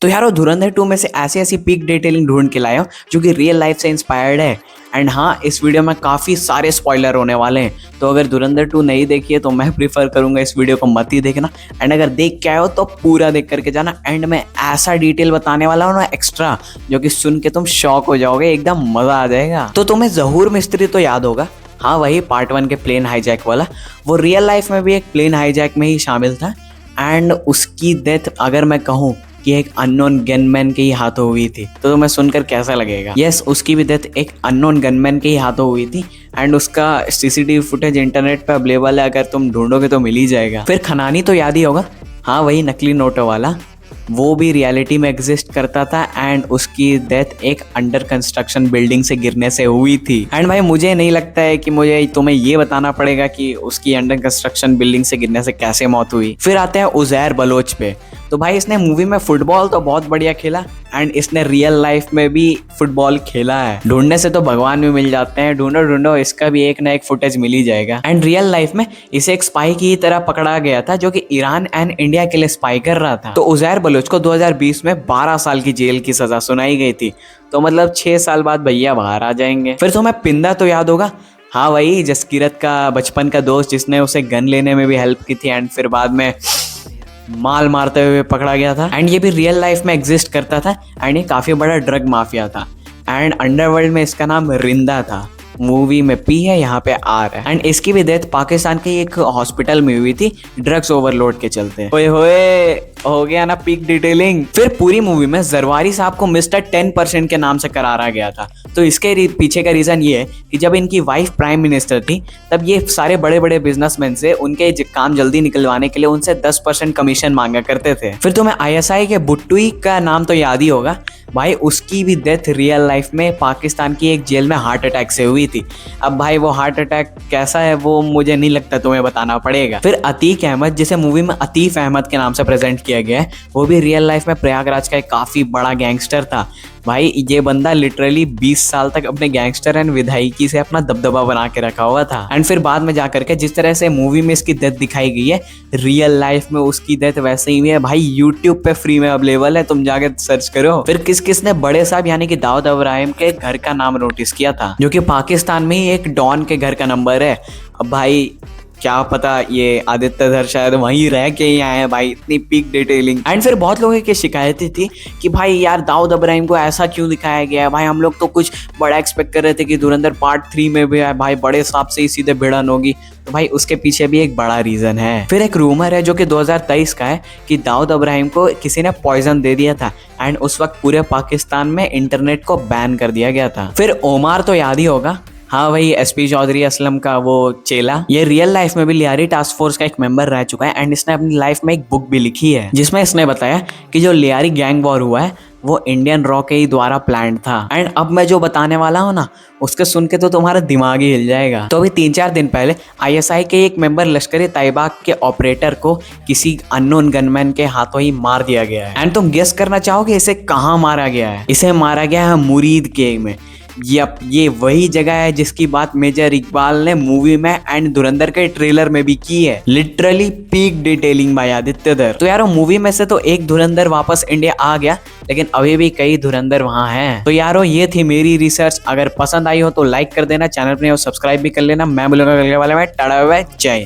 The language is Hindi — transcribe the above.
तो यारो धुरंधर 2 में से ऐसी ऐसी पीक डिटेलिंग ढूंढ के लाया हूं जो कि रियल लाइफ से इंस्पायर्ड है। एंड हाँ, इस वीडियो में काफ़ी सारे स्पॉइलर होने वाले हैं, तो अगर धुरंधर 2 नहीं देखी है तो मैं प्रीफर करूंगा इस वीडियो को मत ही देखना। एंड अगर देख के आए हो तो पूरा देख करके जाना। एंड मैं ऐसा डिटेल बताने वाला हूँ ना एक्स्ट्रा, जो कि सुन के तुम शॉक हो जाओगे, एकदम मज़ा आ जाएगा। तो तुम्हें ज़हूर मिस्त्री तो याद होगा, हाँ वही पार्ट 1 के प्लेन हाईजैक वाला। वो रियल लाइफ में भी एक प्लेन हाईजैक में ही शामिल था। एंड उसकी डेथ अगर मैं कहूँ कि एक अननोन गनमैन के ही हाथों हुई थी तो तुम्हें सुनकर कैसा लगेगा। यस, उसकी भी डेथ एक अननोन गनमैन के ही हाथों हुई थी। एंड उसका सीसीटीवी फुटेज इंटरनेट पे अवेलेबल है, अगर तुम ढूंढोगे तो मिल ही जाएगा। फिर खनानी तो याद ही होगा, हाँ वही नकली नोटों वाला, वो भी रियलिटी में एग्जिस्ट करता था। एंड उसकी डेथ एक अंडर कंस्ट्रक्शन बिल्डिंग से गिरने से हुई थी। एंड भाई मुझे नहीं लगता है कि मुझे तुम्हें ये बताना पड़ेगा कि उसकी अंडर कंस्ट्रक्शन बिल्डिंग से गिरने से कैसे मौत हुई। फिर आते हैं उज़ैर बलोच पे। तो भाई इसने मूवी में फुटबॉल तो बहुत बढ़िया खेला, एंड इसने रियल लाइफ में भी फुटबॉल खेला है। ढूंढने से तो भगवान भी मिल जाते हैं, ढूंढो ढूंढो इसका भी एक ना एक फुटेज मिल ही जाएगा। एंड रियल लाइफ में इसे एक स्पाई की तरह पकड़ा गया था, जो कि ईरान एंड इंडिया के लिए स्पाई कर रहा था। तो उज़ैर बलोच को 2020 में 12 साल की जेल की सजा सुनाई गई थी। तो मतलब 6 साल बाद भैया बाहर आ जाएंगे। फिर तुम्हें पिंदा तो याद होगा, हाँ वही जसकीरत का बचपन का दोस्त, जिसने उसे गन लेने में भी हेल्प की थी एंड फिर बाद में माल मारते हुए पकड़ा गया था। एंड ये भी रियल लाइफ में एग्जिस्ट करता था। एंड ये काफ़ी बड़ा ड्रग माफिया था। एंड अंडरवर्ल्ड में इसका नाम रिंदा था। मूवी में पी है, यहाँ पे आर है। एंड इसकी भी डेथ पाकिस्तान के एक हॉस्पिटल में हुई थी ड्रग्स ओवरलोड के चलते। ओए होए, हो गया ना पीक डिटेलिंग। फिर पूरी मूवी में जरवारी साहब को मिस्टर 10% के नाम से करारा गया था। तो इसके पीछे का रीजन ये है कि जब इनकी वाइफ प्राइम मिनिस्टर थी, तब ये सारे बड़े बड़े बिजनेसमैन से उनके काम जल्दी निकलवाने के लिए उनसे 10% कमीशन मांगा करते थे। फिर तुम्हें ISI के बुट्टुई का नाम तो याद ही होगा। भाई उसकी भी डेथ रियल लाइफ में पाकिस्तान की एक जेल में हार्ट अटैक से हुई थी। अब भाई वो हार्ट अटैक कैसा है वो मुझे नहीं लगता तुम्हें बताना पड़ेगा। फिर अतीक अहमद, जिसे मूवी में अतीफ अहमद के नाम से प्रेजेंट किया गया है, वो भी रियल लाइफ में प्रयागराज का एक काफ़ी बड़ा गैंगस्टर था। भाई ये बंदा लिटरली 20 साल तक अपने गैंगस्टर एंड विधायकी से अपना दबदबा बना के रखा हुआ था। एंड फिर बाद में जाकर के जिस तरह से मूवी में इसकी डेथ दिखाई गई है, रियल लाइफ में उसकी डेथ वैसे ही हुई है। भाई यूट्यूब पे फ्री में अवेलेबल है, तुम जाके सर्च करो। फिर किस किसने बड़े साहब यानी कि दाऊद इब्राहिम के घर का नाम नोटिस किया था, जो कि पाकिस्तान में ही एक डॉन के घर का नंबर है। अब भाई क्या पता ये आदित्य धर शायद वहीं रह के ही आए हैं भाई, इतनी पीक डिटेलिंग। एंड फिर बहुत लोगों की शिकायतें थी कि भाई यार दाऊद इब्राहिम को ऐसा क्यों दिखाया गया है। भाई हम लोग तो कुछ बड़ा एक्सपेक्ट कर रहे थे कि धुरंधर पार्ट 3 में भी है, भाई बड़े साहब से ही सीधे भिड़न होगी। तो भाई उसके पीछे भी एक बड़ा रीजन है। फिर एक रूमर है जो कि 2023 का है कि दाऊद इब्राहिम को किसी ने पॉइजन दे दिया था। एंड उस वक्त पूरे पाकिस्तान में इंटरनेट को बैन कर दिया गया था। फिर ओमार तो याद ही होगा, हाँ वही SP चौधरी असलम का वो चेला। ये रियल लाइफ में भी लियारी टास्क फोर्स का एक मेंबर रह चुका है। एंड इसने अपनी लाइफ में एक बुक भी लिखी है, जिसमें इसने बताया कि जो लियारी गैंग वॉर हुआ है वो इंडियन रॉ के ही द्वारा प्लान था। एंड अब मैं जो बताने वाला हूँ ना, उसके सुन के तो तुम्हारा दिमाग ही हिल जाएगा। तो अभी 3-4 दिन पहले ISI के एक मेंबर लश्कर तैयबा के ऑपरेटर को किसी अननोन गनमैन के हाथों ही मार दिया गया है। एंड तुम गेस करना चाहोगे इसे कहाँ मारा गया है? इसे मारा गया है मुरीद के में। यप, ये वही जगह है जिसकी बात मेजर इकबाल ने मूवी में एंड धुरंधर के ट्रेलर में भी की है। Literally peak detailing by Aditya Dhar. तो यारो मूवी में से तो एक धुरंधर वापस इंडिया आ गया, लेकिन अभी भी कई धुरंधर वहां हैं। तो यारो ये थी मेरी रिसर्च। अगर पसंद आई हो तो लाइक कर देना, चैनल पर सब्सक्राइब भी कर लेना। मैं बोलूंगा अगले वाले में टाटा बाय बाय, जय।